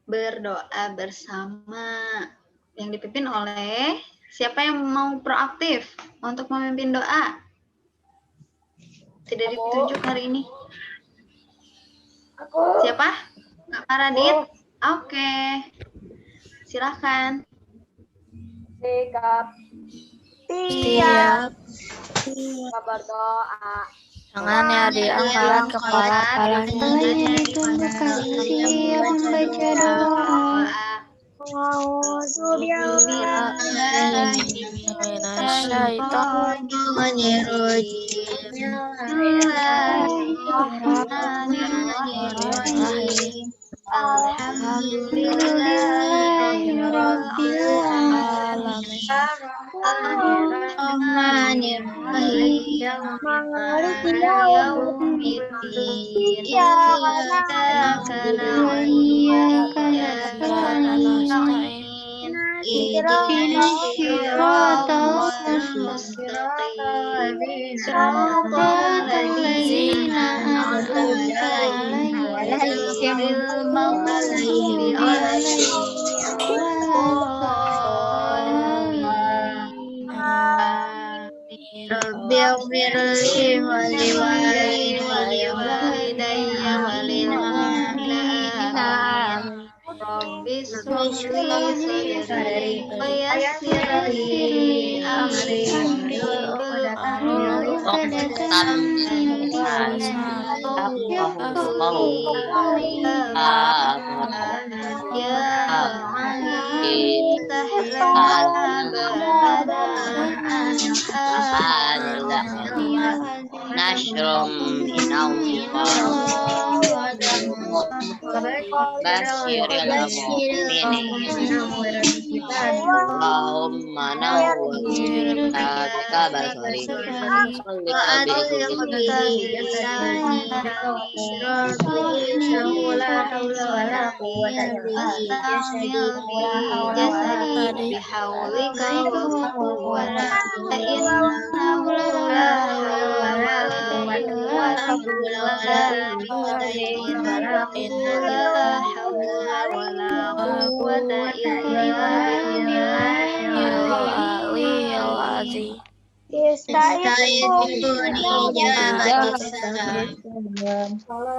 berdoa bersama yang dipimpin oleh siapa yang mau proaktif untuk memimpin doa? Tidak ditunjuk hari ini. Siapa? Kak Radit? Oke. Silahkan. Sikap. Siap. Kita berdoa. Tangannya diangkat, kepalanya ditunjuk kaki yang membaca doa.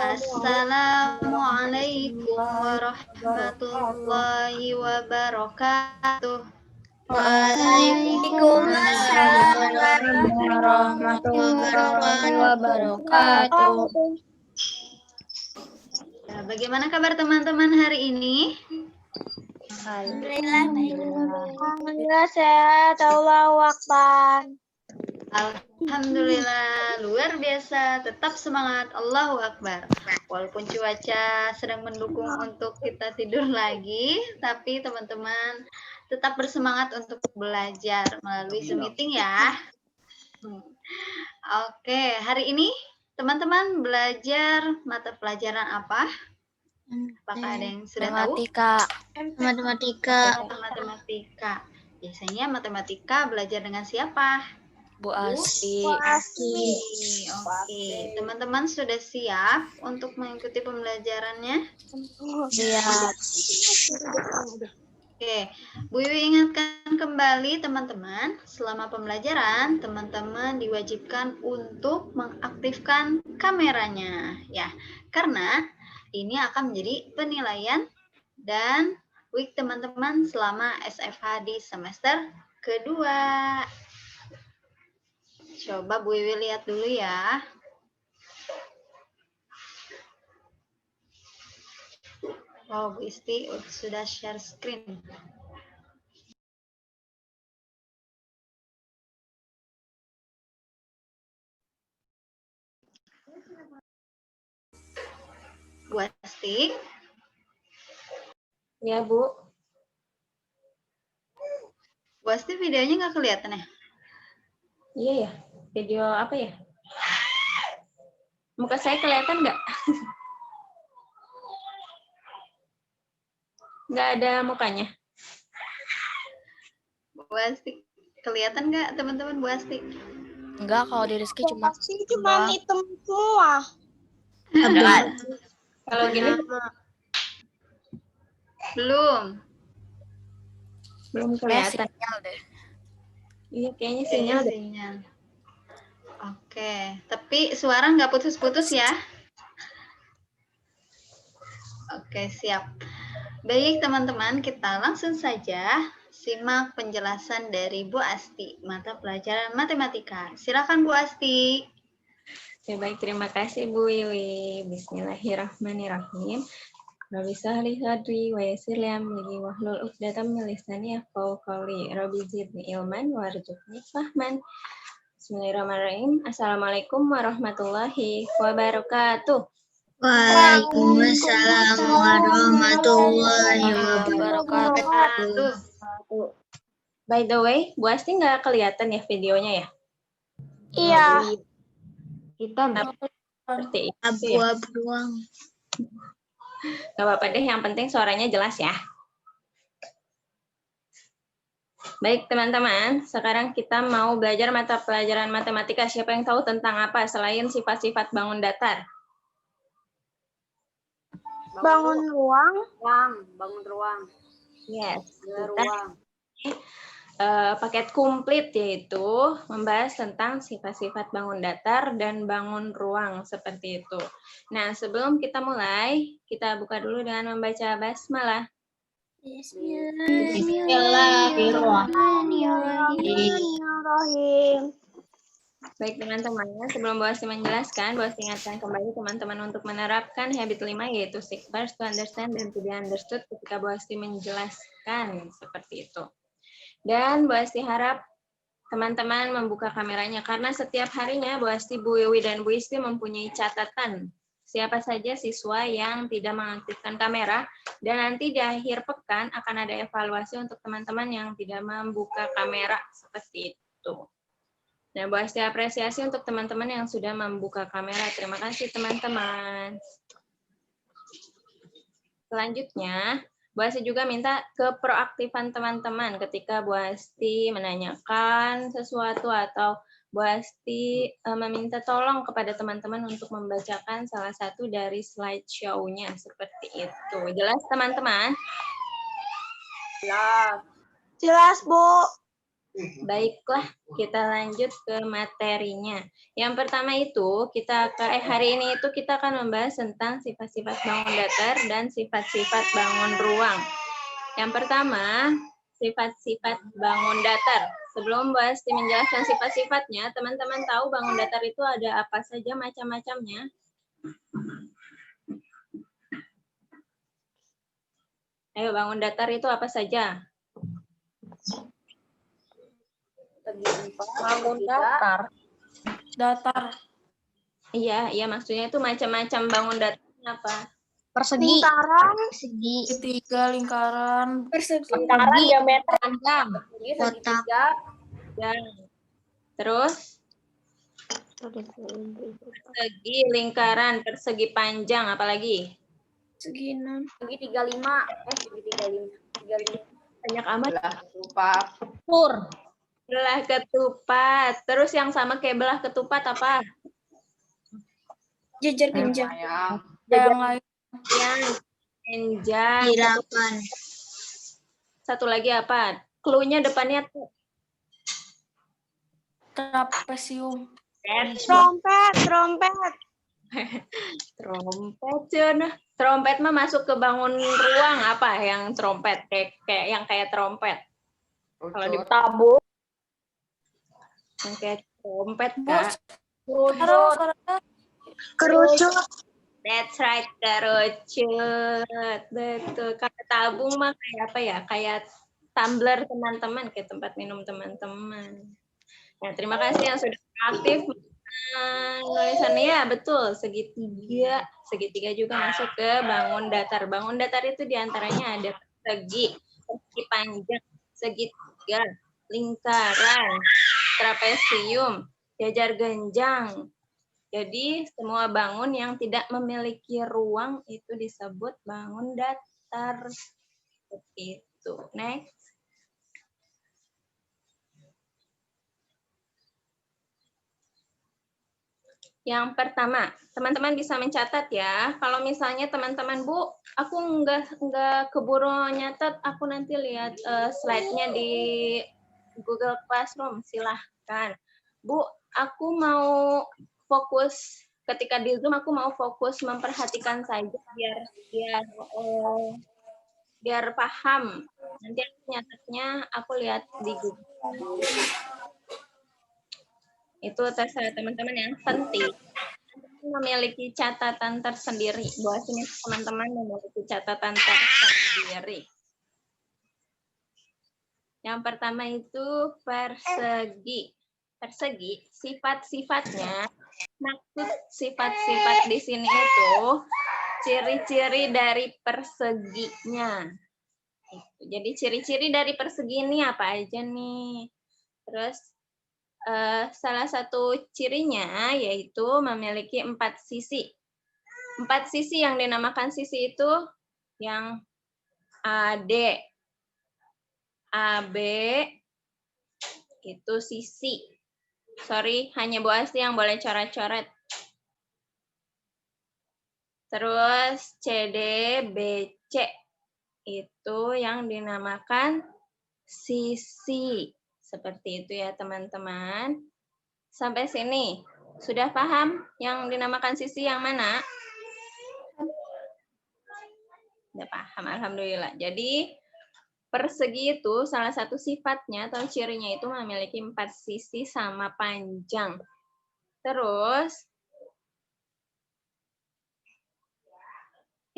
Assalamualaikum warahmatullahi wabarakatuh. Waalaikumsalam warahmatullahi wabarakatuh. Nah, bagaimana kabar teman-teman hari ini? Alhamdulillah sehat. Allahu Akbar. Alhamdulillah, luar biasa. Tetap semangat, Allahu Akbar. Walaupun cuaca sedang mendukung untuk kita tidur lagi, tapi teman-teman tetap bersemangat untuk belajar melalui Zoom meeting ya. Oke, hari ini teman-teman belajar mata pelajaran apa? Apakah ada yang sudah tahu? Matematika. Matematika. Biasanya matematika belajar dengan siapa? Bu Asti. Oke, teman-teman sudah siap untuk mengikuti pembelajarannya? Siap. Oke, Bu Iwi ingatkan kembali teman-teman, selama pembelajaran teman-teman diwajibkan untuk mengaktifkan kameranya, ya, karena ini akan menjadi penilaian dan week teman-teman selama SFH di semester kedua. Coba Bu Iwi lihat dulu ya. Oh, Bu Isti sudah share screen. Bu Asti. Ya, Bu. Bu Asti videonya nggak kelihatan ya? Iya ya. Video apa ya? Muka saya kelihatan nggak? Nggak ada mukanya. Bu Asti, kelihatan nggak teman-teman Bu Asti? Enggak, kalau di Rizky cuma hitam semua. Kalau gini Belum. Belum Kayak kelihatan. sinyal deh. Iya, kayaknya Kayaknya sinyal deh. sinyal. Oke, tapi suara nggak putus-putus ya? Oke, siap. Baik, teman-teman, kita langsung saja simak penjelasan dari Bu Asti, mata pelajaran matematika. Silakan Bu Asti. Ya, baik, terima kasih Bu Wiwi. Bismillahirrahmanirrahim. Rabbi sahli sadri wa yassir li amri wahlul 'uqdatam min lisani yafqahu qawli. Rabbi zidni ilman warzuqni fahman. Bismillahirrahmanirrahim. Assalamualaikum warahmatullahi wabarakatuh. Waalaikumsalam warahmatullahi Wabarakatuh. By the way, Bu Asti nggak kelihatan ya videonya ya? Iya. Hitam. Seperti itu ya. Abu-abu doang. Gak apa-apa deh, yang penting suaranya jelas ya. Baik teman-teman, sekarang kita mau belajar mata pelajaran matematika. Siapa yang tahu tentang apa selain sifat-sifat bangun datar? Bangun ruang. Bangun ruang. Yes. Ruang. Paket komplit yaitu membahas tentang sifat-sifat bangun datar dan bangun ruang seperti itu. Nah, sebelum kita mulai, kita buka dulu dengan membaca basmalah. Bismillahirrahmanirrahim. Baik teman-teman, sebelum Bu Asti menjelaskan, Bu Asti ingatkan kembali teman-teman untuk menerapkan habit 5 yaitu seek first to understand dan to be understood ketika Bu Asti menjelaskan seperti itu. Dan Bu Asti harap teman-teman membuka kameranya karena setiap harinya Bu Asti, Bu Wiwi, dan Bu Isti mempunyai catatan siapa saja siswa yang tidak mengaktifkan kamera dan nanti di akhir pekan akan ada evaluasi untuk teman-teman yang tidak membuka kamera seperti itu. Nah, Bu Asti apresiasi untuk teman-teman yang sudah membuka kamera. Terima kasih teman-teman. Selanjutnya, Bu Asti juga minta keproaktifan teman-teman ketika Bu Asti menanyakan sesuatu atau Bu Asti meminta tolong kepada teman-teman untuk membacakan salah satu dari slideshow-nya seperti itu. Jelas teman-teman? Jelas, Bu. Baiklah, kita lanjut ke materinya. Yang pertama itu, hari ini itu kita akan membahas tentang sifat-sifat bangun datar dan sifat-sifat bangun ruang. Yang pertama, sifat-sifat bangun datar. Sebelum Bu Asti menjelaskan sifat-sifatnya, teman-teman tahu bangun datar itu ada apa saja macam-macamnya? Ayo, bangun datar itu apa saja? Bangun datar. Iya, maksudnya itu macam-macam bangun datarnya apa? Persegi. Lingkaran. Persegi. Segitiga, lingkaran, Lingkaran diameter Panjang. segitiga. Ya. Terus? Persegi, lingkaran, persegi panjang, apalagi? Segitiga 5. Segitiga 5. Banyak amat. Belah ketupat. Terus yang sama kayak belah ketupat apa? Jejer genjang. yang lain, Yang panjang. Delapan. Satu lagi apa? Clue-nya depannya tuh. trapesium, Trompet. Cenah. Trompet mah masuk ke bangun ruang apa yang trompet? Kayak trompet. Kalau di Tabung. yang kayak trompet, bos, Kak. suara Kerucut. That's right, kerucut. Betul. Kalau tabung mah kayak apa ya? Kayak tumbler teman-teman, kayak tempat minum teman-teman. Nah, terima kasih yang sudah aktif. Nulisannya ya, betul. Segitiga juga masuk ke bangun datar. Bangun datar itu diantaranya ada persegi panjang, segitiga, lingkaran, trapesium, jajar genjang. Jadi semua bangun yang tidak memiliki ruang itu disebut bangun datar. Seperti itu. Next. Yang pertama, teman-teman bisa mencatat ya. Kalau misalnya teman-teman, Bu, aku nggak keburu nyatet, aku nanti lihat slide-nya di Google Classroom, silahkan. Bu, aku mau fokus, ketika di Zoom aku mau fokus memperhatikan saja biar paham. Nanti aku nyatetnya aku lihat di Google. Itu terserah teman-teman, yang penting memiliki catatan tersendiri. Buat sini teman-teman memiliki catatan tersendiri. Yang pertama itu persegi. Persegi, sifat-sifatnya, maksud sifat-sifat di sini itu ciri-ciri dari perseginya. Jadi ciri-ciri dari persegi ini apa aja nih? Terus salah satu cirinya yaitu memiliki 4 sisi. 4 sisi yang dinamakan sisi itu yang AD, AB, itu sisi. Sorry, hanya Bu Asti yang boleh coret-coret. Terus CD, BC, itu yang dinamakan sisi. Seperti itu ya teman-teman. Sampai sini, sudah paham yang dinamakan sisi yang mana? Sudah paham, alhamdulillah. Jadi, persegi itu salah satu sifatnya atau cirinya itu memiliki 4 sisi sama panjang. Terus,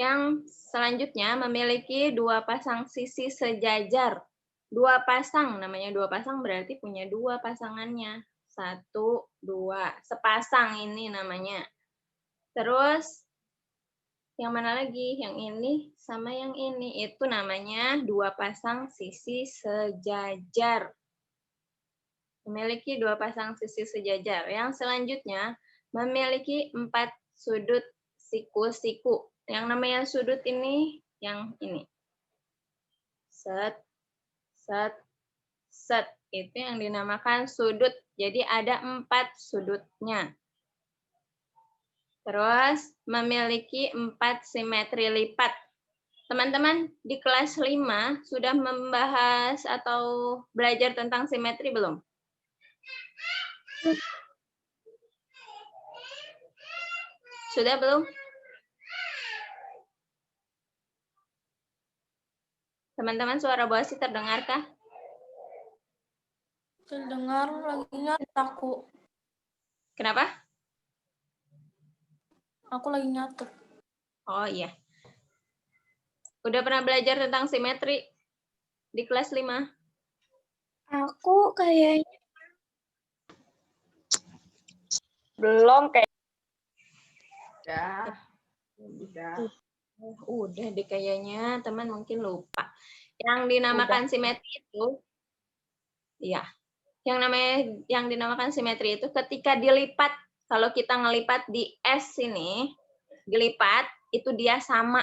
yang selanjutnya memiliki 2 pasang sisi sejajar. 2 pasang, namanya 2 pasang berarti punya 2 pasangannya. 1, 2, sepasang ini namanya. Terus, yang mana lagi? Yang ini sama yang ini. Itu namanya 2 pasang sisi sejajar. Memiliki 2 pasang sisi sejajar. Yang selanjutnya, memiliki 4 sudut siku-siku. Yang namanya sudut ini, yang ini. Set, set, set. Itu yang dinamakan sudut. Jadi ada 4 sudutnya. Terus memiliki 4 simetri lipat. Teman-teman di kelas 5 sudah membahas atau belajar tentang simetri belum? Sudah belum? Teman-teman, suara Bu Asti terdengarkah? Terdengar lagi nyatet aku. Kenapa? Aku lagi nyatet. Oh iya. Udah pernah belajar tentang simetri di kelas 5? Aku kayaknya Belum kayak. Udah deh kayaknya, teman mungkin lupa. Yang dinamakan simetri itu, ya, yang dinamakan simetri itu ketika dilipat, kalau kita ngelipat di S ini, dilipat, itu dia sama.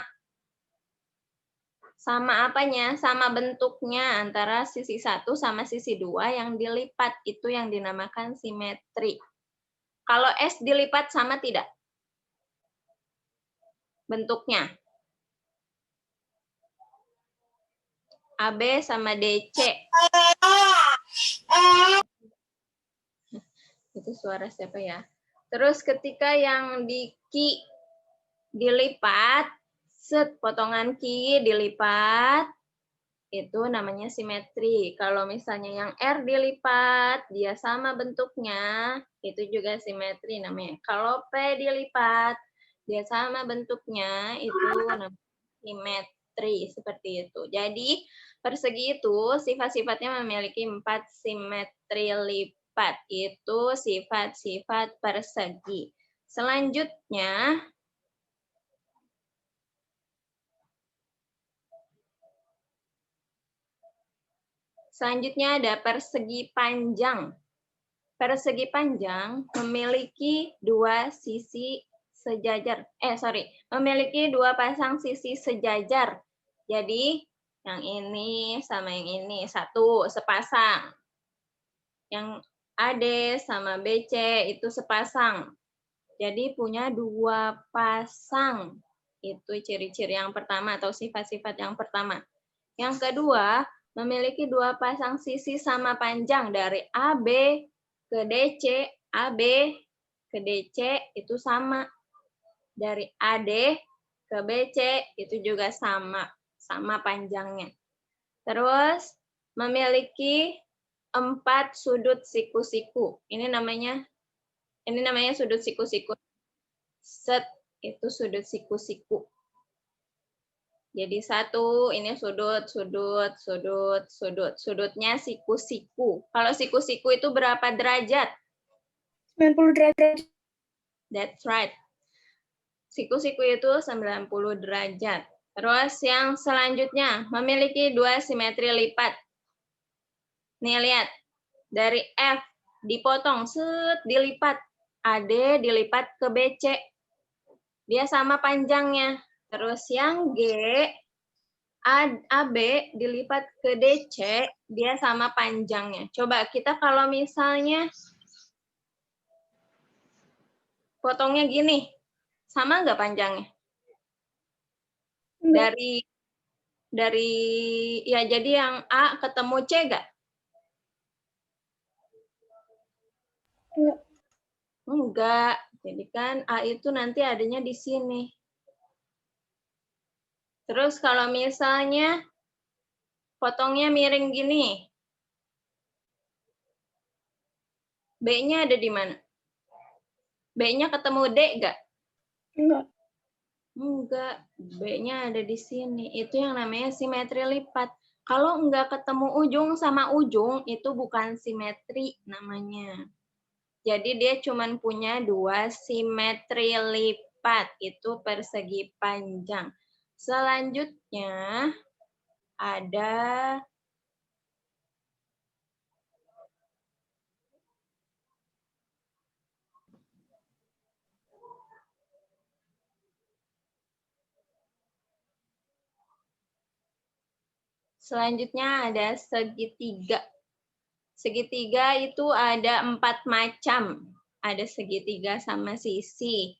Sama apanya? Sama bentuknya antara sisi 1 sama sisi 2 yang dilipat, itu yang dinamakan simetri. Kalau S dilipat sama tidak? Bentuknya. AB sama DC. Itu suara siapa ya? Terus ketika yang di Q dilipat, set potongan Q dilipat, itu namanya simetri. Kalau misalnya yang R dilipat, dia sama bentuknya, itu juga simetri namanya. Kalau P dilipat, dia sama bentuknya, itu namanya simetri. Seperti itu. Jadi, persegi itu sifat-sifatnya memiliki 4 simetri lipat. Itu sifat-sifat persegi. Selanjutnya, ada persegi panjang. Persegi panjang memiliki 2 sisi sejajar. Memiliki 2 pasang sisi sejajar. Jadi, yang ini sama yang ini, satu sepasang. Yang AD sama BC itu sepasang. Jadi punya 2 pasang. Itu ciri-ciri yang pertama atau sifat-sifat yang pertama. Yang kedua, memiliki 2 pasang sisi sama panjang dari AB ke DC. AB ke DC itu sama. Dari AD ke BC itu juga sama panjangnya. Terus memiliki 4 sudut siku-siku. Ini namanya sudut siku-siku. Set itu sudut siku-siku. Jadi 1 ini sudut. Sudutnya siku-siku. Kalau siku-siku itu berapa derajat? 90 derajat. That's right. Siku-siku itu 90 derajat. Terus yang selanjutnya, memiliki 2 simetri lipat. Nih lihat, dari F dipotong, set, dilipat. AD dilipat ke BC. Dia sama panjangnya. Terus yang G, AB dilipat ke DC, dia sama panjangnya. Coba kita kalau misalnya potongnya gini, sama nggak panjangnya? Dari ya jadi yang A ketemu C nggak? Enggak. Jadi kan A itu nanti adanya di sini. Terus kalau misalnya potongnya miring gini, B-nya ada di mana? B-nya ketemu D nggak? Enggak. Enggak, B-nya ada di sini. Itu yang namanya simetri lipat. Kalau enggak ketemu ujung sama ujung, itu bukan simetri namanya. Jadi dia cuma punya 2 simetri lipat. Itu persegi panjang. Selanjutnya ada segitiga. Segitiga itu ada 4 macam. Ada segitiga sama sisi,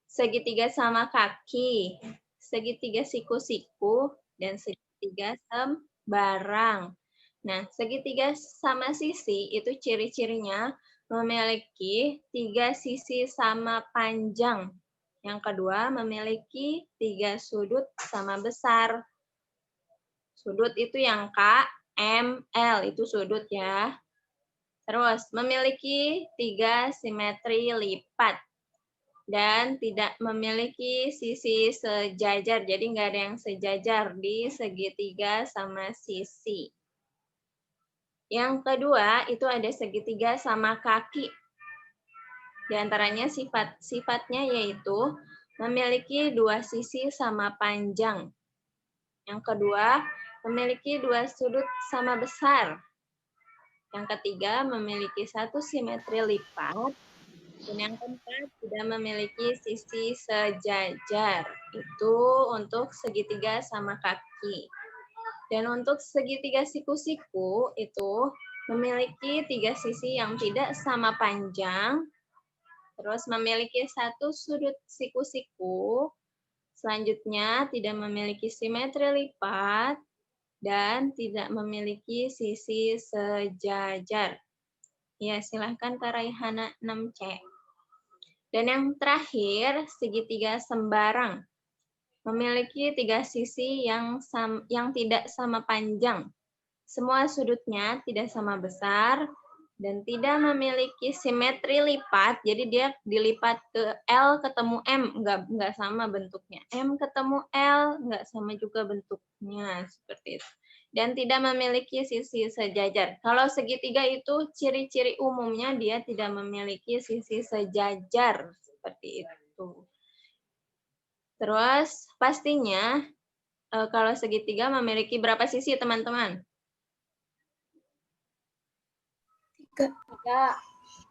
segitiga sama kaki, segitiga siku-siku, dan segitiga sembarang. Nah, segitiga sama sisi itu ciri-cirinya memiliki 3 sisi sama panjang. Yang kedua, memiliki 3 sudut sama besar. Sudut itu yang K, M, L, itu sudut ya. Terus, memiliki 3 simetri lipat. Dan tidak memiliki sisi sejajar. Jadi nggak ada yang sejajar di segitiga sama sisi. Yang kedua, itu ada segitiga sama kaki. Di antaranya sifat-sifatnya yaitu memiliki 2 sisi sama panjang. Yang kedua, memiliki 2 sudut sama besar. Yang ketiga, memiliki 1 simetri lipat. Dan yang keempat, tidak memiliki sisi sejajar. Itu untuk segitiga sama kaki. Dan untuk segitiga siku-siku, itu memiliki 3 sisi yang tidak sama panjang. Terus memiliki 1 sudut siku-siku. Selanjutnya, tidak memiliki simetri lipat. Dan tidak memiliki sisi sejajar. Ya, silahkan Kak Raihana 6C. Dan yang terakhir, segitiga sembarang. Memiliki 3 sisi yang tidak sama panjang. Semua sudutnya tidak sama besar dan tidak memiliki simetri lipat. Jadi dia dilipat ke L ketemu M, enggak sama bentuknya. M ketemu L, enggak sama juga bentuknya, seperti itu. Dan tidak memiliki sisi sejajar. Kalau segitiga itu ciri-ciri umumnya dia tidak memiliki sisi sejajar, seperti itu. Terus pastinya kalau segitiga memiliki berapa sisi, teman-teman? 3.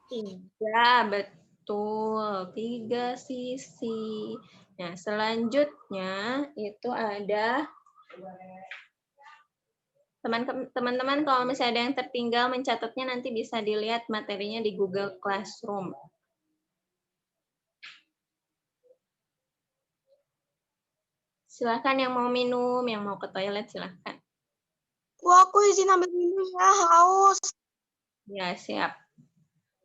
3, betul. 3 sisi. Nah, selanjutnya itu ada teman-teman kalau misalnya ada yang tertinggal mencatatnya nanti bisa dilihat materinya di Google Classroom. Silahkan yang mau minum, yang mau ke toilet silahkan. Wah, aku izin ambil minum ya, haus. Ya, siap.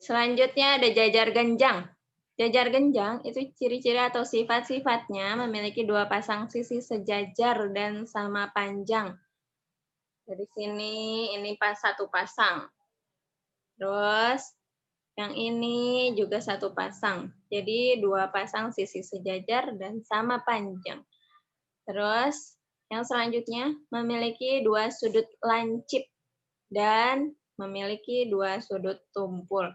Selanjutnya ada jajar genjang. Jajar genjang itu ciri-ciri atau sifat-sifatnya memiliki dua pasang sisi sejajar dan sama panjang. Dari sini ini pas satu pasang. Terus yang ini juga satu pasang. Jadi dua pasang sisi sejajar dan sama panjang. Terus yang selanjutnya memiliki dua sudut lancip dan memiliki dua sudut tumpul.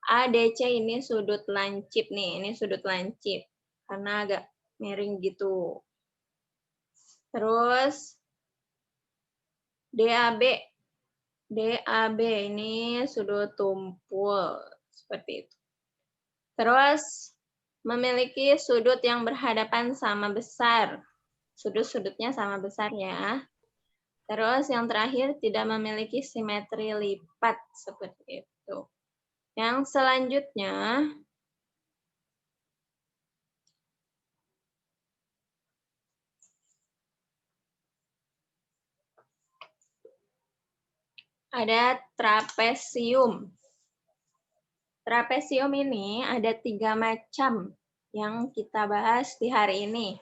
ADC ini sudut lancip nih, ini sudut lancip karena agak miring gitu. Terus DAB ini sudut tumpul seperti itu. Terus memiliki sudut yang berhadapan sama besar. Sudut-sudutnya sama besar ya. Terus yang terakhir tidak memiliki simetri lipat seperti itu. Yang selanjutnya ada trapesium. Trapesium ini ada 3 macam yang kita bahas di hari ini.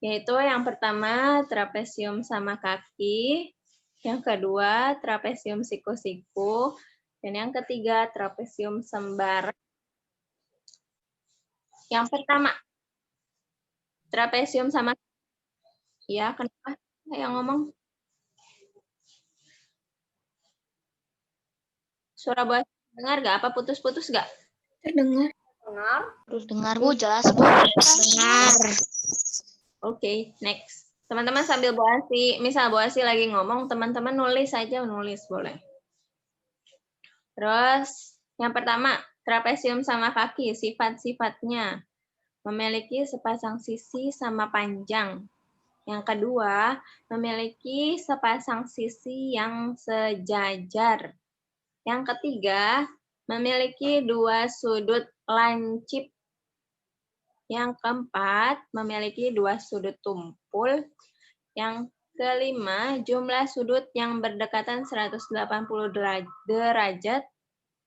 Yaitu yang pertama trapesium sama kaki, yang kedua trapesium siku-siku, dan yang ketiga trapesium sembarang. Yang pertama trapesium sama kaki. Ya, kenapa yang ngomong? Suara buat dengar nggak? Apa putus-putus nggak? Terdengar. Terus dengar, Bu, jelas, Bu. Dengar. Oke, next. Teman-teman sambil Bu Asi, misal Bu Asi lagi ngomong, teman-teman nulis aja, nulis boleh. Terus, yang pertama, trapesium sama kaki, sifat-sifatnya. Memiliki sepasang sisi sama panjang. Yang kedua, memiliki sepasang sisi yang sejajar. Yang ketiga, memiliki dua sudut lancip. Yang keempat, memiliki dua sudut tumpul. Yang kelima, jumlah sudut yang berdekatan 180 derajat.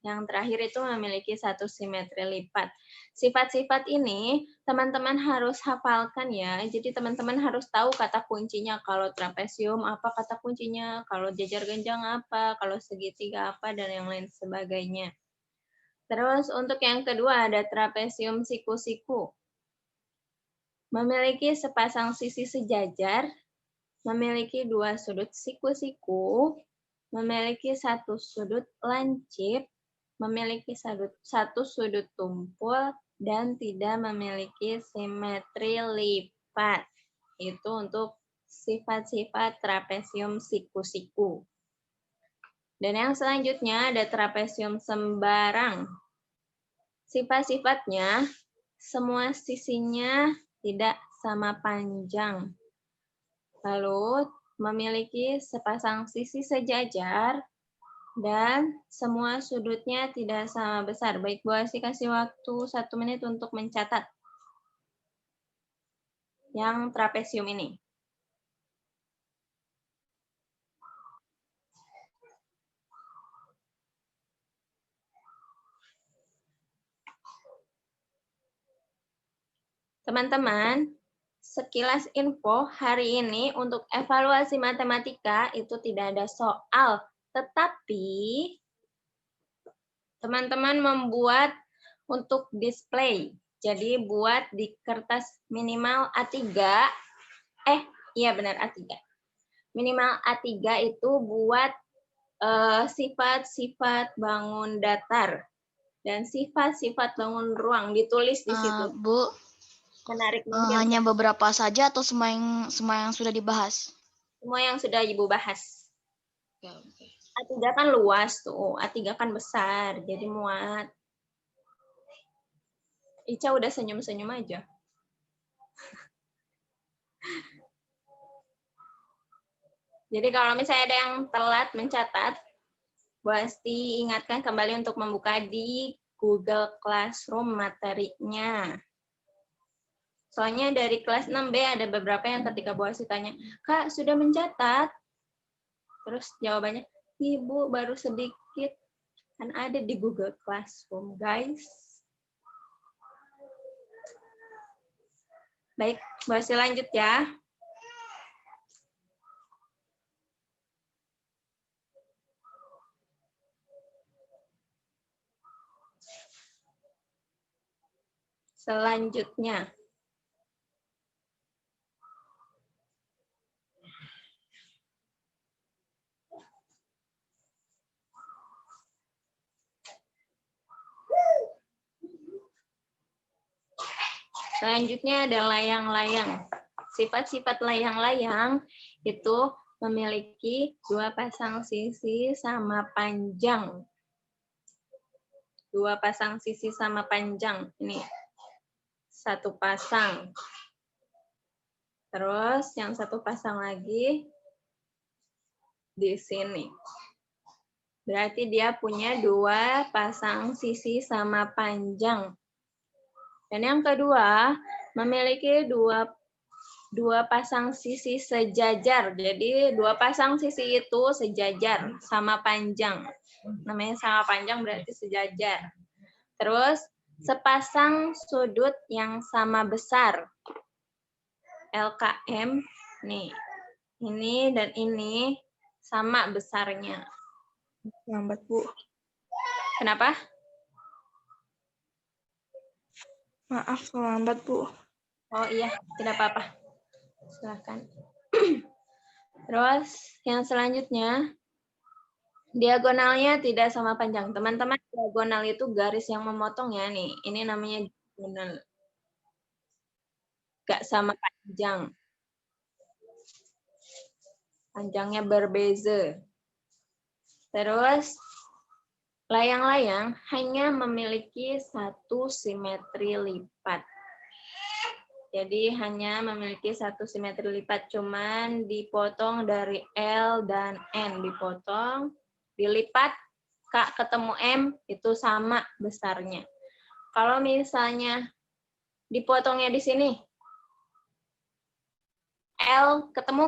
Yang terakhir itu memiliki satu simetri lipat. Sifat-sifat ini teman-teman harus hafalkan ya. Jadi teman-teman harus tahu kata kuncinya. Kalau trapesium apa kata kuncinya, kalau jajar genjang apa, kalau segitiga apa, dan yang lain sebagainya. Terus untuk yang kedua ada trapesium siku-siku. Memiliki sepasang sisi sejajar, memiliki dua sudut siku-siku, memiliki satu sudut lancip, memiliki satu sudut tumpul, dan tidak memiliki simetri lipat. Itu untuk sifat-sifat trapesium siku-siku. Dan yang selanjutnya ada trapesium sembarang. Sifat-sifatnya, semua sisinya tidak sama panjang. Lalu memiliki sepasang sisi sejajar dan semua sudutnya tidak sama besar. Baik, Bu Asi kasih waktu 1 menit untuk mencatat yang trapesium ini. Teman-teman, sekilas info hari ini untuk evaluasi matematika itu tidak ada soal, tetapi teman-teman membuat untuk display. Jadi buat di kertas minimal A3, iya benar A3. Minimal A3 itu buat sifat-sifat bangun datar dan sifat-sifat bangun ruang, ditulis di situ. Bu, Menarik mungkin. hanya beberapa saja atau semua yang sudah dibahas? Semua yang sudah Ibu bahas. A3 kan luas tuh, A3 kan besar, jadi muat. Ica udah senyum-senyum aja. Jadi kalau misalnya ada yang telat mencatat, Bu Asti ingatkan kembali untuk membuka di Google Classroom materinya. Soalnya dari kelas 6B ada beberapa yang ketika Bu Asi tanya, Kak, sudah mencatat? Terus jawabannya, Ibu baru sedikit. Kan ada di Google Classroom, guys. Baik, Bu Asi lanjut ya. Selanjutnya. Selanjutnya ada layang-layang. Sifat-sifat layang-layang itu memiliki dua pasang sisi sama panjang. Dua pasang sisi sama panjang. Ini satu pasang. Terus yang satu pasang lagi di sini. Berarti dia punya dua pasang sisi sama panjang. Dan yang kedua, memiliki dua pasang sisi sejajar. Jadi dua pasang sisi itu sejajar sama panjang. Namanya sama panjang berarti sejajar. Terus sepasang sudut yang sama besar. LKM nih. Ini dan ini sama besarnya. Lambat, Bu. Kenapa? Maaf, lambat, Bu. Oh iya, tidak apa-apa. Silakan. Terus yang selanjutnya, diagonalnya tidak sama panjang. Teman-teman, diagonal itu garis yang memotong ya nih. Ini namanya diagonal. Gak sama panjang. Panjangnya berbeza. Terus, layang-layang hanya memiliki satu simetri lipat. Jadi hanya memiliki satu simetri lipat, cuman dipotong dari L dan N. Dipotong, dilipat, K ketemu M, itu sama besarnya. Kalau misalnya dipotongnya di sini, L ketemu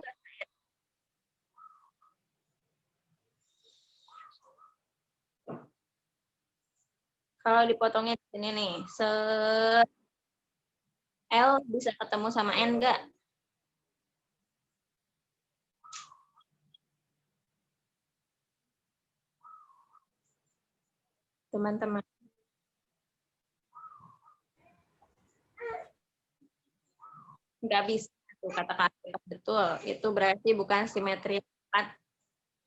kalau dipotongnya di sini nih, L bisa ketemu sama N enggak? Teman-teman. Enggak bisa, tuh kata-kata betul. Itu berarti bukan simetri lipat.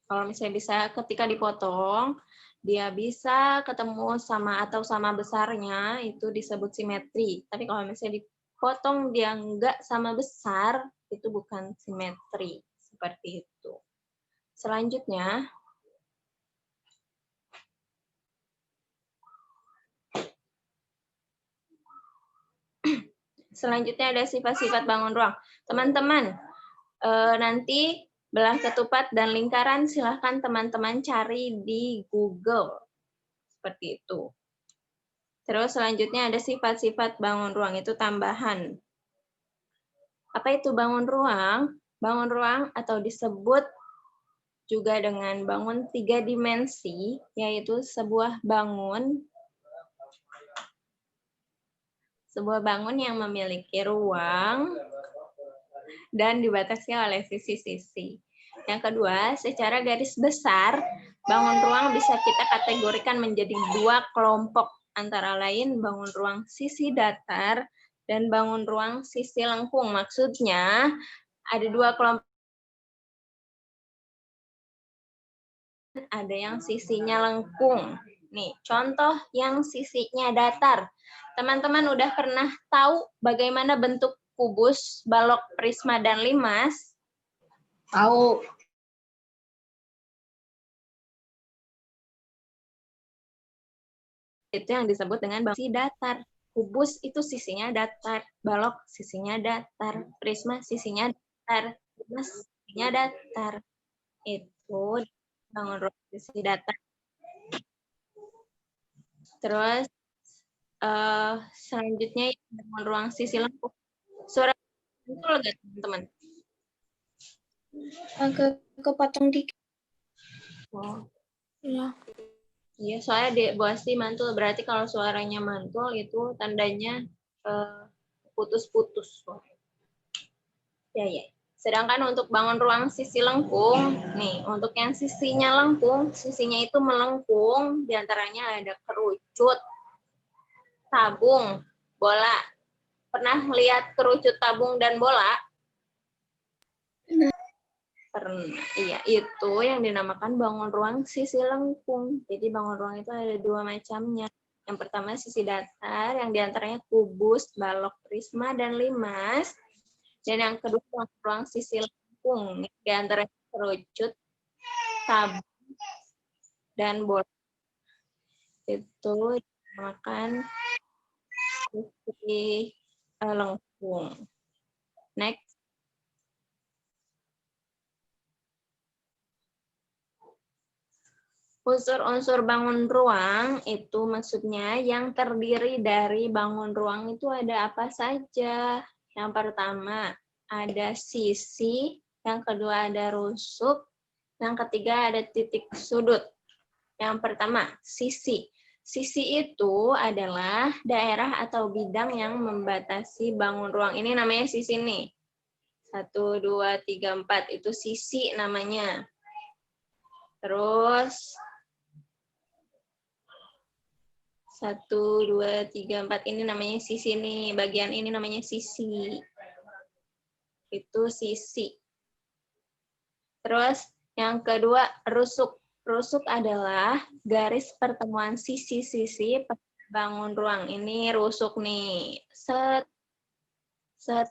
Kalau misalnya bisa ketika dipotong, dia bisa ketemu sama atau sama besarnya, itu disebut simetri. Tapi kalau misalnya dipotong dia enggak sama besar, itu bukan simetri. Seperti itu. Selanjutnya, ada sifat-sifat bangun ruang. Teman-teman, nanti belah ketupat dan lingkaran silahkan teman-teman cari di Google. Seperti itu. Terus selanjutnya ada sifat-sifat bangun ruang, itu tambahan. Apa itu bangun ruang? Bangun ruang atau disebut juga dengan bangun 3 dimensi, yaitu sebuah bangun yang memiliki ruang dan dibatasi oleh sisi-sisi. Yang kedua, secara garis besar, bangun ruang bisa kita kategorikan menjadi dua kelompok, antara lain bangun ruang sisi datar dan bangun ruang sisi lengkung. Maksudnya, ada dua kelompok. Ada yang sisinya lengkung. Nih, contoh yang sisinya datar. Teman-teman udah pernah tahu bagaimana bentuk kubus, balok, prisma, dan limas? Tahu. Itu yang disebut dengan bangun sisi datar. Kubus itu sisinya datar, balok sisinya datar, prisma sisinya datar, limas sisinya datar. Itu bangun ruang sisi datar. Terus selanjutnya bangun ruang sisi lengkung. Suara mantul nggak teman-teman? Agak kepotong dikit. Oh. Ya. Iya, soalnya di Boasti mantul. Berarti kalau suaranya mantul itu tandanya putus-putus. Ya, ya. Sedangkan untuk bangun ruang sisi lengkung, nih, untuk yang sisinya lengkung, sisinya itu melengkung, diantaranya ada kerucut, tabung, bola. Pernah lihat kerucut, tabung, dan bola? Pernah. Iya, itu yang dinamakan bangun ruang sisi lengkung. Jadi bangun ruang itu ada dua macamnya. Yang pertama sisi datar, yang diantaranya kubus, balok, prisma, dan limas. Dan yang kedua ruang sisi lengkung, yang diantaranya kerucut, tabung, dan bola. Itu dinamakan sisi lengkung. Next. Unsur-unsur bangun ruang itu maksudnya yang terdiri dari bangun ruang itu ada apa saja. Yang pertama ada sisi, yang kedua ada rusuk, yang ketiga ada titik sudut. Yang pertama sisi. Sisi itu adalah daerah atau bidang yang membatasi bangun ruang. Ini namanya sisi nih. 1, 2, 3, 4 itu sisi namanya. Terus 1, 2, 3, 4 ini namanya sisi nih. Bagian ini namanya sisi. Itu sisi. Terus yang kedua rusuk. Rusuk adalah garis pertemuan sisi-sisi bangun ruang. Ini rusuk nih. Set, set,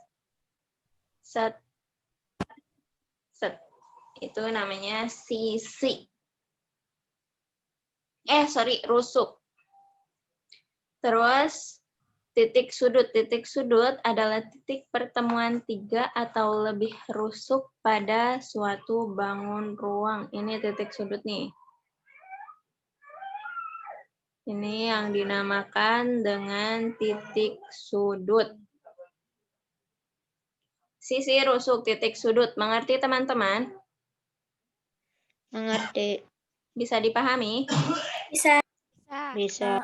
set, set. Itu namanya sisi. Rusuk. Terus titik sudut. Titik sudut adalah titik pertemuan 3 atau lebih rusuk pada suatu bangun ruang. Ini titik sudut nih. Ini yang dinamakan dengan titik sudut. Sisi, rusuk, titik sudut. Mengerti teman-teman? Mengerti. Bisa dipahami? Bisa. Bisa.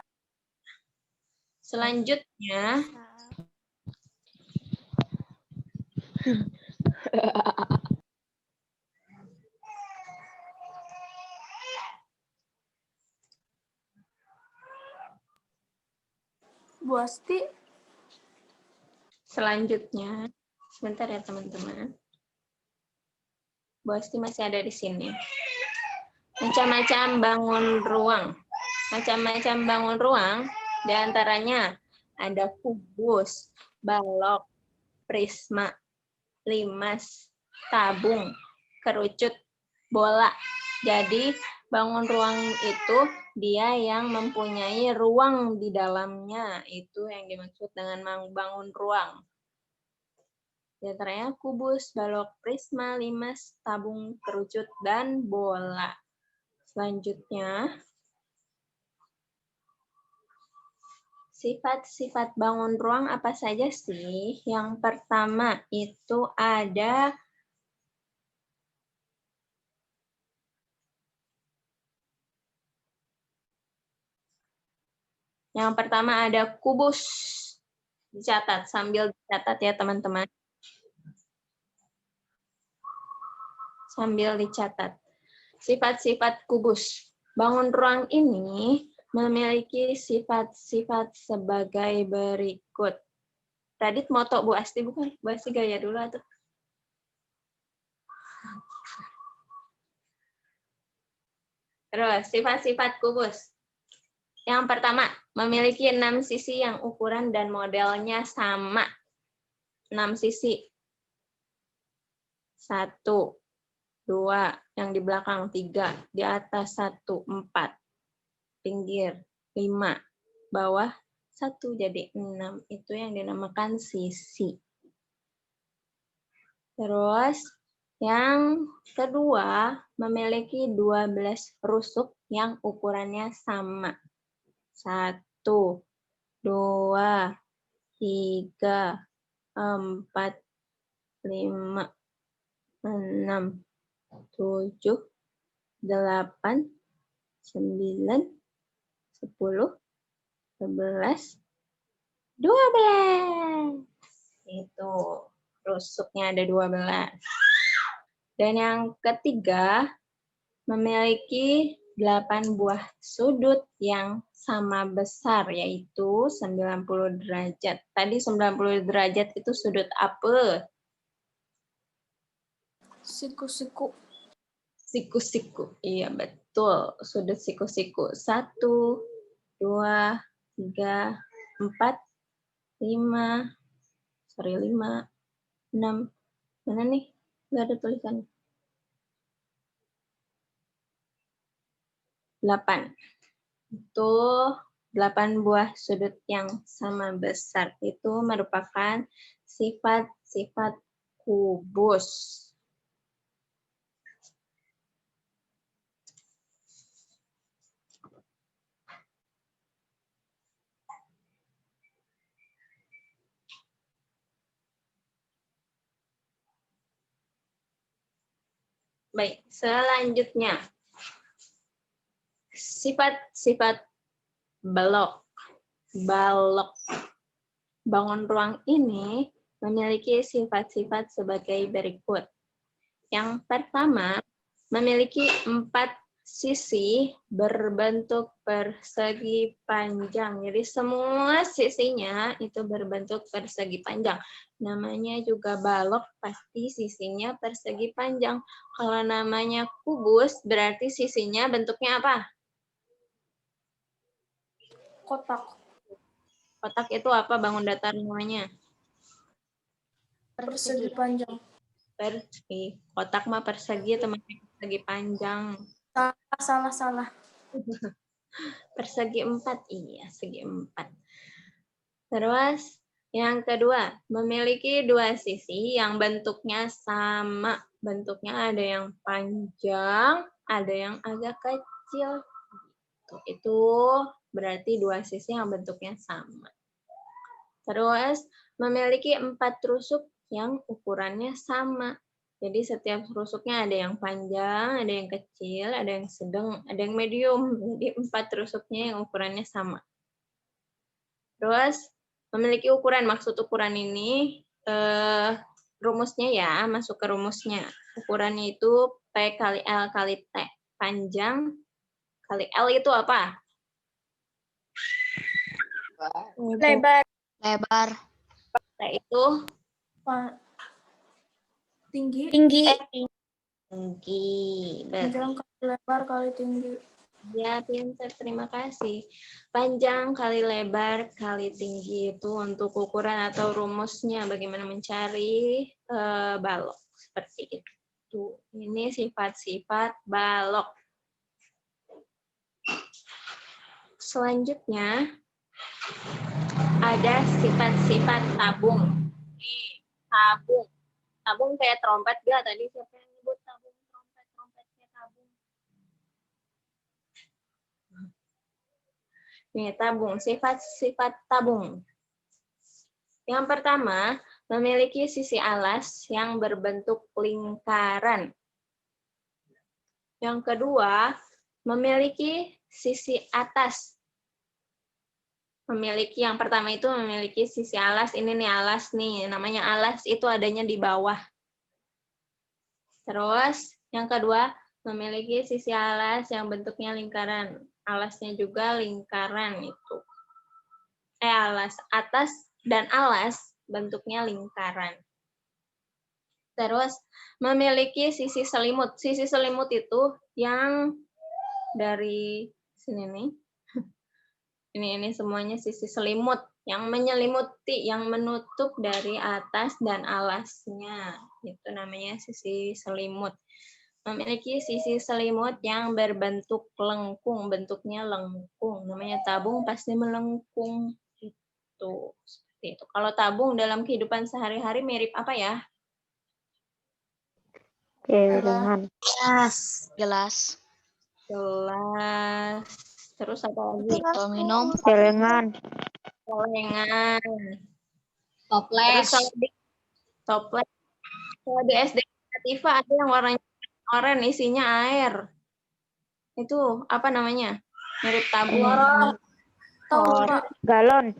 Selanjutnya, Bu Asti. sebentar ya teman-teman. Bu Asti masih ada di sini. Macam-macam bangun ruang. Macam-macam bangun ruang, diantaranya ada kubus, balok, prisma, limas, tabung, kerucut, bola. Jadi bangun ruang itu dia yang mempunyai ruang di dalamnya. Itu yang dimaksud dengan bangun ruang. Di antaranya kubus, balok, prisma, limas, tabung, kerucut, dan bola. Selanjutnya, sifat-sifat bangun ruang apa saja sih? Yang pertama itu ada kubus. Dicatat, sambil dicatat ya teman-teman. Sambil dicatat. Sifat-sifat kubus. Bangun ruang ini memiliki sifat-sifat sebagai berikut. Radit moto Bu Asti bukan? Bu Asti gaya dulu atau? Terus, sifat-sifat kubus. Yang pertama, memiliki 6 sisi yang ukuran dan modelnya sama. 6 sisi. 1, 2, yang di belakang 3, di atas 1, 4, pinggir 5, bawah 1, jadi 6. Itu yang dinamakan sisi. Terus, yang kedua, memiliki 12 rusuk yang ukurannya sama. 1, 2, 3, 4, 5, 6, 7, 8, 9, 10, 11, 12. Itu rusuknya ada 12. Dan yang ketiga, memiliki 8 buah sudut yang sama besar, yaitu 90 derajat. Tadi 90 derajat itu sudut apa? Siku-siku. Siku-siku. Iya, betul. Sudut siku-siku. 1, 2, 3, 4, 5, 6. Mana nih? Nggak ada tulisan. 8. Itu 8 buah sudut yang sama besar. Itu merupakan sifat-sifat kubus. Baik, selanjutnya. Sifat-sifat balok. Bangun ruang ini memiliki sifat-sifat sebagai berikut. Yang pertama, memiliki 4 sisi berbentuk persegi panjang. Jadi semua sisinya itu berbentuk persegi panjang. Namanya juga balok, pasti sisinya persegi panjang. Kalau namanya kubus, berarti sisinya bentuknya apa? Kotak. Kotak itu apa bangun datar namanya? Persegi panjang. Persegi. Kotak mah persegi, teman-teman, persegi panjang. Salah. Persegi 4, iya, segi 4. Terus yang kedua, memiliki 2 sisi yang bentuknya sama. Bentuknya ada yang panjang, ada yang agak kecil. Itu berarti 2 sisi yang bentuknya sama. Terus memiliki 4 rusuk yang ukurannya sama. Jadi setiap rusuknya ada yang panjang, ada yang kecil, ada yang sedang, ada yang medium. Jadi 4 rusuknya yang ukurannya sama. Terus memiliki ukuran, maksud ukuran ini rumusnya ya, masuk ke rumusnya. Ukurannya itu P kali L kali T. Panjang kali L itu apa? Lebar. Lebar. T itu Tinggi. tinggi. Panjang kali lebar kali tinggi. Ya, pintar. Terima kasih. Panjang kali lebar kali tinggi itu untuk ukuran atau rumusnya bagaimana mencari balok. Seperti itu. Ini sifat-sifat balok. Selanjutnya, ada sifat-sifat tabung. Tabung. Tabung kayak trompet gak? Tadi siapa yang nyebut tabung? Trompetnya tabung. Nih, tabung. Sifat-sifat tabung. Yang pertama, memiliki sisi alas yang berbentuk lingkaran. Yang kedua, memiliki sisi atas. Yang pertama itu memiliki sisi alas. Ini nih alas nih, namanya alas itu adanya di bawah. Terus yang kedua, memiliki sisi alas yang bentuknya lingkaran. Alasnya juga lingkaran itu. Alas atas dan alas bentuknya lingkaran. Terus memiliki sisi selimut. Sisi selimut itu yang dari sini nih. Ini semuanya sisi selimut yang menyelimuti, yang menutup dari atas dan alasnya. Itu namanya sisi selimut. Memiliki sisi selimut yang berbentuk lengkung, bentuknya lengkung. Namanya tabung pasti melengkung. Itu seperti itu. Kalau tabung dalam kehidupan sehari-hari mirip apa ya? Gelas. Gelas. Terus apa lagi? Kalau minum. Celengan. Terus Toples. toples. Kalau di SD Kreativa ada yang warnanya oranye, isinya air. Itu apa namanya? Mirip tabung. Tahu Pak. Galon.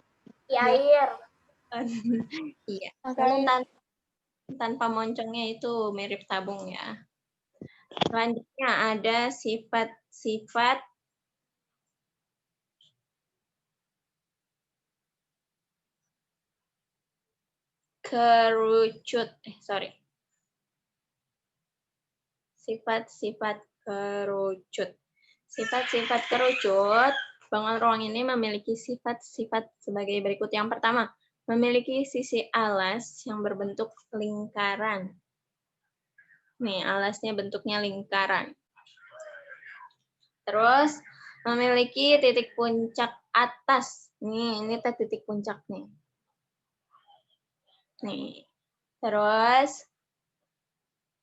Di air. Iya. Pakai Namun tanpa moncongnya itu mirip tabung ya. Selanjutnya ada sifat-sifat kerucut. Sifat-sifat kerucut. Sifat-sifat kerucut, bangunan ruang ini memiliki sifat-sifat sebagai berikut. Yang pertama, memiliki sisi alas yang berbentuk lingkaran. Nih, alasnya bentuknya lingkaran. Terus, memiliki titik puncak atas. Nih, ini titik puncak nih. Nih. Terus,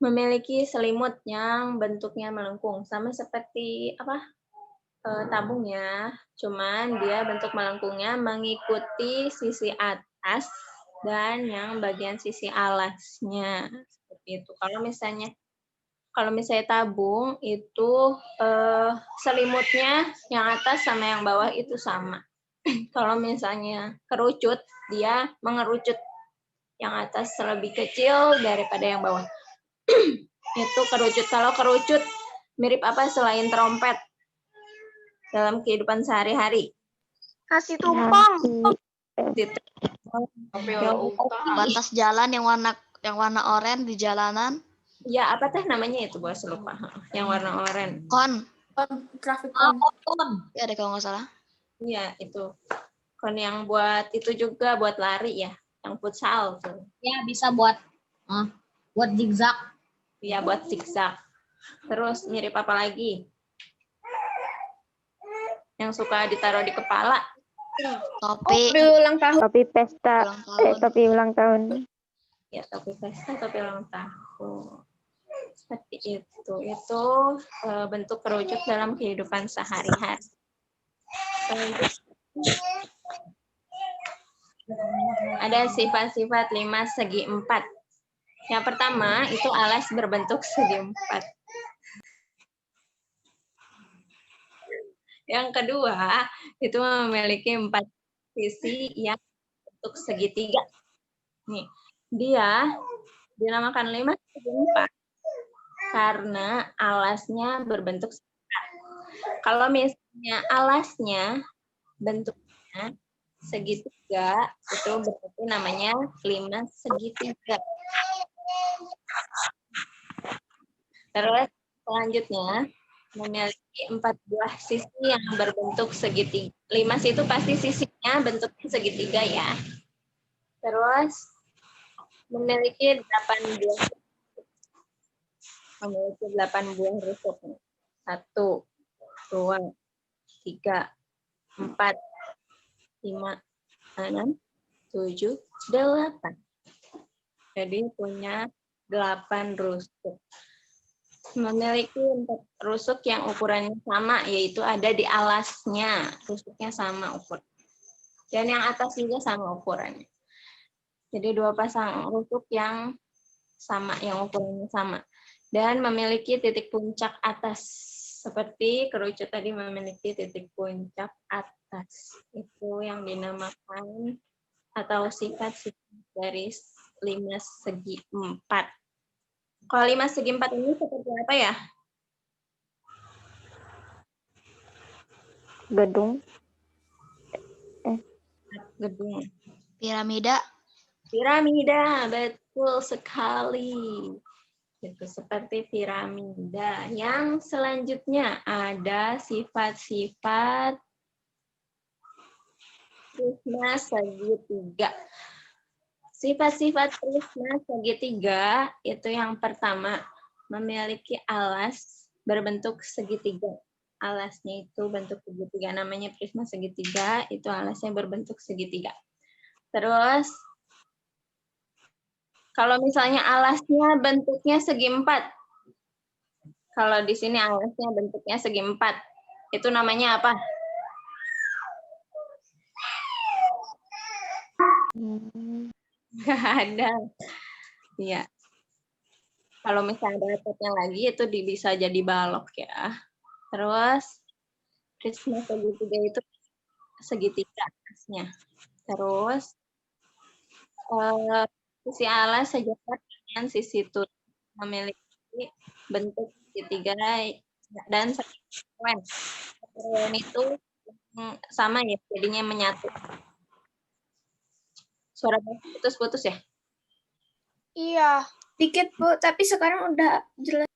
memiliki selimut yang bentuknya melengkung. Sama seperti tabung ya. Cuman dia bentuk melengkungnya mengikuti sisi atas dan yang bagian sisi alasnya. Seperti itu. Kalau misalnya tabung itu selimutnya yang atas sama yang bawah itu sama. Kalau misalnya kerucut, dia mengerucut. Yang atas lebih kecil daripada yang bawah. Itu kerucut. Kalau kerucut mirip apa selain trompet dalam kehidupan sehari-hari? Nasi tumpeng. Batas jalan yang warna oranye di jalanan. Ya, apa teh namanya itu? Bos lupa. Yang warna oranye. Kon. traffic Oh, cone. kon. Ya deh kalau nggak salah. Iya, itu. Kon yang buat itu juga buat lari ya. Yang futsal tuh. Ya, bisa buat zigzag. Iya, buat zigzag. Terus mirip apa lagi? Yang suka ditaruh di kepala. Topi. ulang tahun. Topi pesta. Ulang tahun. Topi ulang tahun. Ya, topi pesta, topi ulang tahun. Seperti itu. Itu bentuk kerucut dalam kehidupan sehari-hari. Ada sifat-sifat 5 segi 4. Yang pertama, itu alas berbentuk segi 4. Yang kedua, itu memiliki 4 sisi yang bentuk segitiga. Nih, dia dinamakan 5 segi 4 karena alasnya berbentuk segitiga. Kalau misalnya alasnya bentuknya segitiga, itu berarti namanya 5 segitiga. Terus selanjutnya memiliki 4 buah sisi yang berbentuk segitiga. 5 itu pasti sisinya bentuknya segitiga ya. Terus memiliki 8 buah. Memiliki 8 buah rusuk. 1, 2, 3, 4, 5, 6, 7, 8. Jadi punya 8 rusuk. Memiliki 4 rusuk yang ukurannya sama, yaitu ada di alasnya. Rusuknya sama ukuran. Dan yang atas juga sama ukurannya. Jadi 2 pasang rusuk yang sama, yang ukurannya sama. Dan memiliki titik puncak atas. Seperti kerucut tadi memiliki titik puncak atas. Itu yang dinamakan atau sifat-sifat dari 5 segi 4. Kalau 5 segi 4 ini seperti apa ya? Gedung. Gedung. Piramida. Piramida, betul sekali. Itu seperti piramida. Yang selanjutnya ada sifat-sifat prisma segitiga. Sifat-sifat prisma segitiga itu yang pertama, memiliki alas berbentuk segitiga. Alasnya itu bentuk segitiga, namanya prisma segitiga, itu alasnya berbentuk segitiga. Terus, kalau misalnya alasnya bentuknya segi 4, kalau di sini alasnya bentuknya segi 4, itu namanya apa? Nggak ada. Iya. Kalau misalnya ada cat yang lagi itu bisa jadi balok ya. Terus prisma segitiga itu segitiga atasnya. Terus sisi alas sejajar dengan sisi tut memiliki bentuk segitiga dan sekuen. Sekuen itu sama ya, jadinya menyatu. Suara putus-putus ya? Iya. Dikit, Bu, tapi sekarang udah jelas.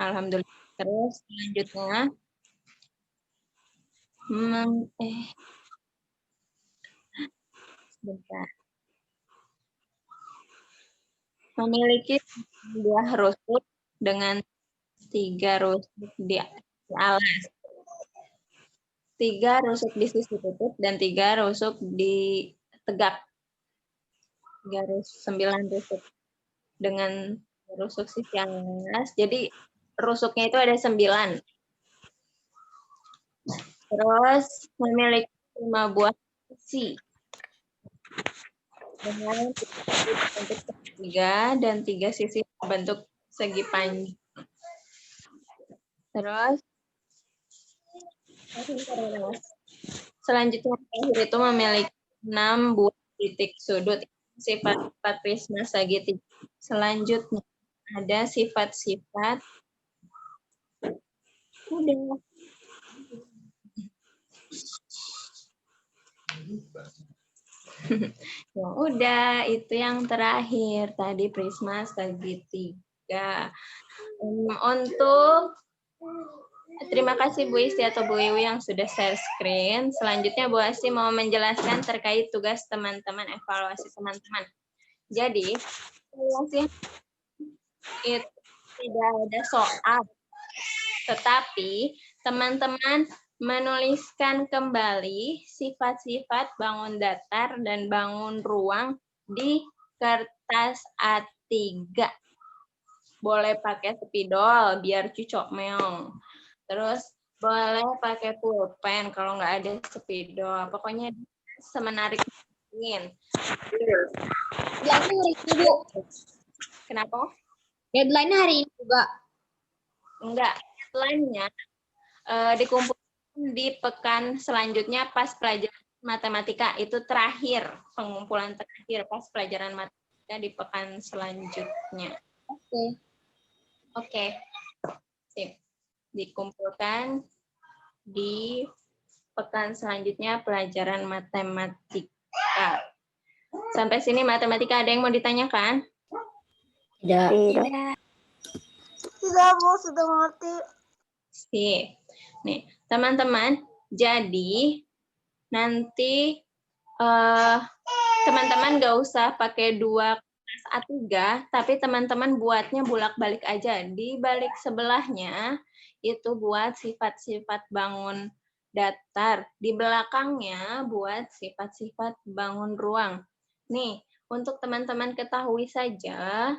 Alhamdulillah. Terus selanjutnya bentar. Memiliki dua rusuk dengan 3 rusuk di alas. 3 rusuk di sisi tutup dan 3 rusuk di tegak. 9 rusuk dengan rusuk sisi alas. Jadi rusuknya itu ada 9. Terus memiliki 5 buah sisi dengan bentuk segitiga dan 3 sisi bentuk segi panjang. Terus selanjutnya terakhir itu memiliki 6 buah titik sudut, sifat-sifat prisma segitiga. Selanjutnya ada sifat-sifat udah. Ya udah, itu yang terakhir tadi prisma segitiga. Untuk terima kasih Bu Isti atau Bu Iwi yang sudah share screen. Selanjutnya Bu Asti mau menjelaskan terkait tugas teman-teman, evaluasi teman-teman. Jadi, evaluasi itu tidak ada soal, tetapi teman-teman menuliskan kembali sifat-sifat bangun datar dan bangun ruang di kertas A3. Boleh pakai spidol biar cucok meong. Terus boleh pakai pulpen kalau nggak ada spidol. Pokoknya semenarik mungkin. Deadline hari ini, Bu. Kenapa? Deadline-nya hari ini juga. Enggak. Deadline-nya dikumpulkan di pekan selanjutnya pas pelajaran matematika. Itu terakhir, pengumpulan terakhir pas pelajaran matematika di pekan selanjutnya. Oke. Sip. Dikumpulkan di pekan selanjutnya pelajaran matematika. Sampai sini matematika ada yang mau ditanyakan? Tidak. Tidak, Bu, sudah mengerti. Sip. Nih, teman-teman, jadi nanti teman-teman nggak usah pakai 2 kertas A3, tapi teman-teman buatnya bolak-balik aja. Di balik sebelahnya itu buat sifat-sifat bangun datar. Di belakangnya buat sifat-sifat bangun ruang. Nih, untuk teman-teman ketahui saja,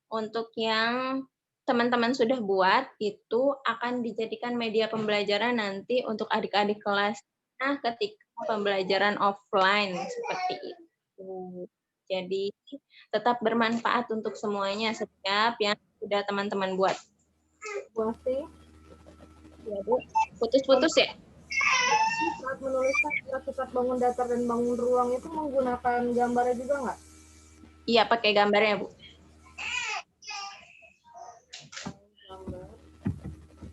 untuk yang teman-teman sudah buat, itu akan dijadikan media pembelajaran nanti untuk adik-adik kelasnya ketika pembelajaran offline seperti itu. Jadi, tetap bermanfaat untuk semuanya setiap yang sudah teman-teman buat. Bu Asti, Ya, Bu. Putus-putus ya? saat menuliskan sifat bangun datar dan bangun ruang itu menggunakan gambarnya juga nggak? Iya, pakai gambarnya, Bu.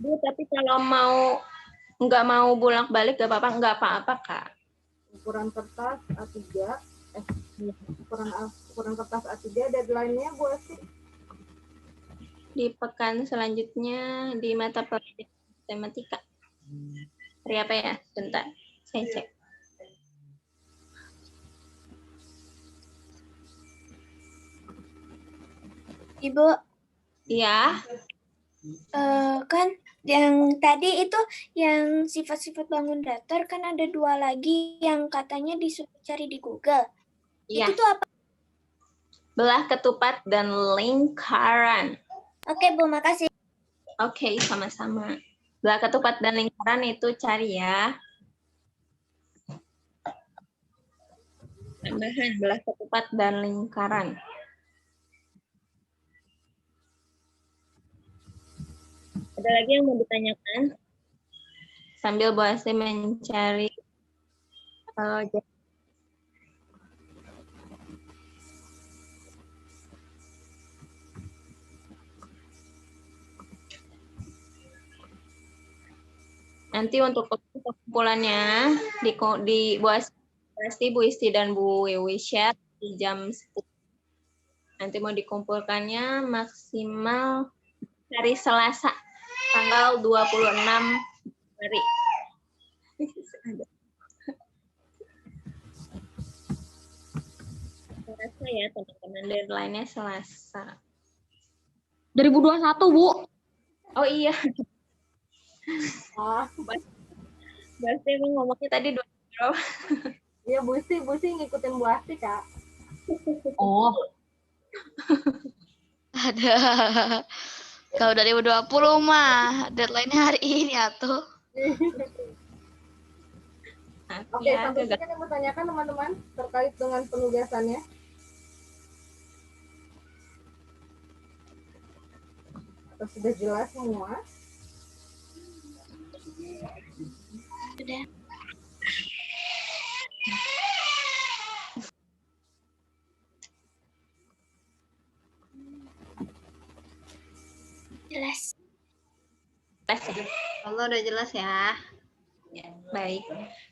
Bu, tapi kalau nggak mau bolak-balik nggak apa-apa, Kak. Ukuran kertas A3, ukuran kertas A3, deadline-nya Bu Asti? Di pekan selanjutnya di mata pelajaran matematika. Hari apa ya? Bentar, saya cek. Ibu, Iya. kan yang tadi itu yang sifat-sifat bangun datar kan ada 2 lagi yang katanya disuruh cari di Google. Iya. Itu tuh apa? Belah ketupat dan lingkaran. Oke, Bu, makasih. Oke, sama-sama. Belah ketupat dan lingkaran itu cari ya. Tambahan belah ketupat dan lingkaran. Ada lagi yang mau ditanyakan? Sambil Bu Asti mencari nanti untuk kesimpulannya di Bu Asti, Bu Isti dan Bu Wiwi share di jam 10. Nanti mau dikumpulkannya maksimal hari Selasa tanggal 26 Februari. Selasa ya teman-teman, deadline-nya Selasa. 2021, Bu. Oh iya. Ah, Pasti emang ngomongnya tadi 20. iya Bu Isti ngikutin Bu Asti, Kak. Oh. Ada. Kalau 2020 mah deadline-nya hari ini atuh. Oke, sampai sini yang mau tanyakan teman-teman terkait dengan penugasannya. Atau sudah jelas semua? Sudah. Jelas. Allah udah jelas ya. Ya, baik.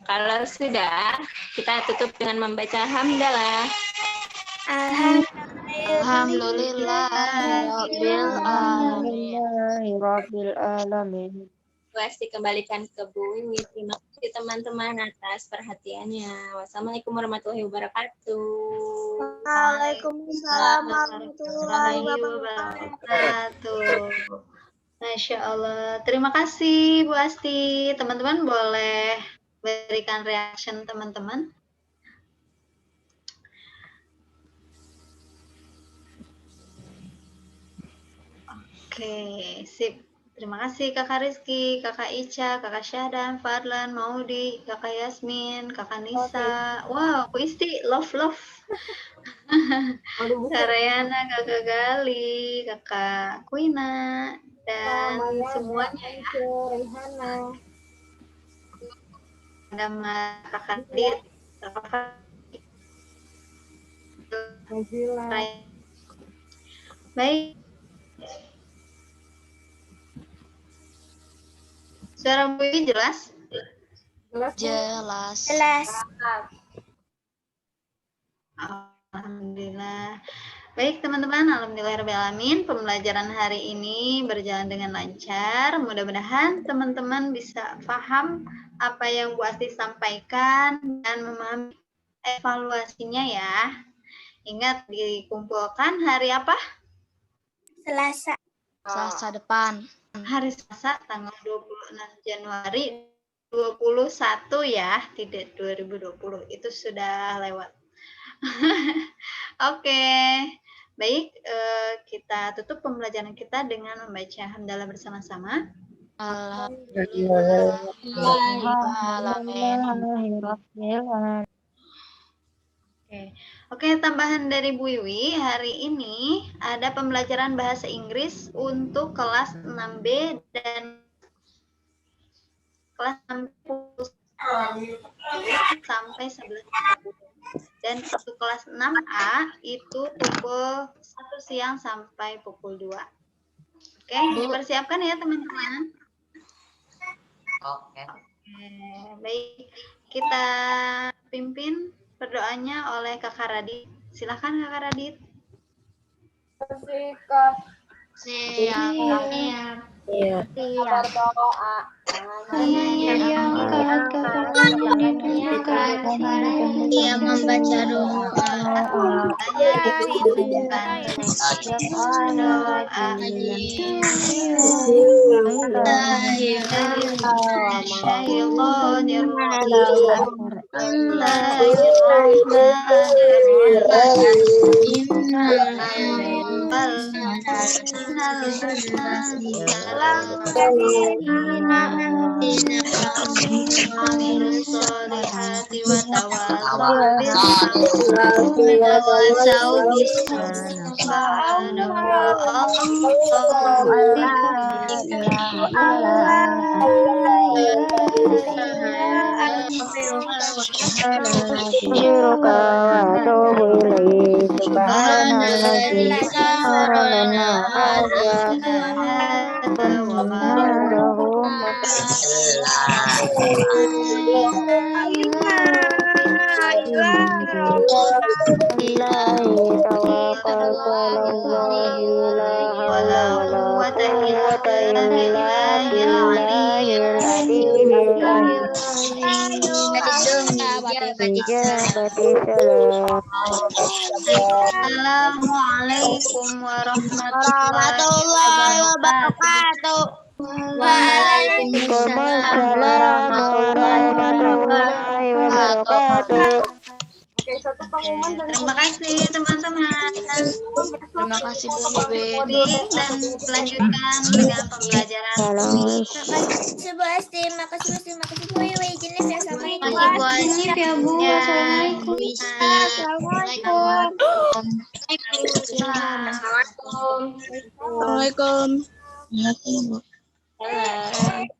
Kalau sudah, kita tutup dengan membaca hamdalah. Alhamdulillah rabbil alamin. Bu Asti kembalikan ke Bu Wiwi. Terima kasih teman-teman atas perhatiannya. Wassalamualaikum warahmatullahi wabarakatuh. Waalaikumsalam warahmatullahi wabarakatuh. Masya Allah. Terima kasih Bu Asti. Teman-teman boleh berikan reaction teman-teman. Oke, sip. Terima kasih Kakak Rizky, Kakak Ica, Kakak Syahdan, Fadlan, Maudi, Kakak Yasmin, Kakak Nisa. Wow, Bu Isti, love. Kak Rayana, Kakak Gali, Kakak Kuina, dan semuanya ya. Reihana. Ada Kakak Dit, Kakak Nazila. Baik. Suara Bu Wiwi jelas? Jelas. Alhamdulillah. Baik teman-teman, alhamdulillahirrahmanirrahim. Pembelajaran hari ini berjalan dengan lancar. Mudah-mudahan teman-teman bisa paham apa yang Bu Asti sampaikan dan memahami evaluasinya ya. Ingat dikumpulkan hari apa? Selasa depan. Hari Selasa tanggal 26 Januari 21 ya, tidak 2020. Itu sudah lewat. Oke. Baik, kita tutup pembelajaran kita dengan membaca hamdalah bersama-sama. Alhamdulillah. Oke, tambahan dari Bu Wiwi, hari ini ada pembelajaran bahasa Inggris untuk kelas 6B dan kelas 6 sampai 11. Dan untuk kelas 6A itu pukul 1 siang sampai pukul 2. Oke, dipersiapkan ya teman-teman. Oke, baik. Kita pimpin berdoanya oleh Kakak Radit. Silakan Kakak Radit. Sikap. Siap. Berdoa. Yang Dia membaca doa. Amin. watawasau bilhaqqi watawasau bis-sabr. Subhanalladzi sakhkhara lana hadza wa ma Assalamualaikum warahmatullahi wabarakatuh. Waalaikumsalam warahmatullahi wabarakatuh. Oke, satu pengumuman dan Terima kasih teman-teman. Terima kasih Bu Bibi. Dan melanjutkan dengan pembelajaran. Makasih Bu Asti, makasih Bu Iwi. Jenis ya, Assalamualaikum. Makasih Bu Asif ya Bu. Assalamualaikum. Assalamualaikum. Assalamualaikum. Salam.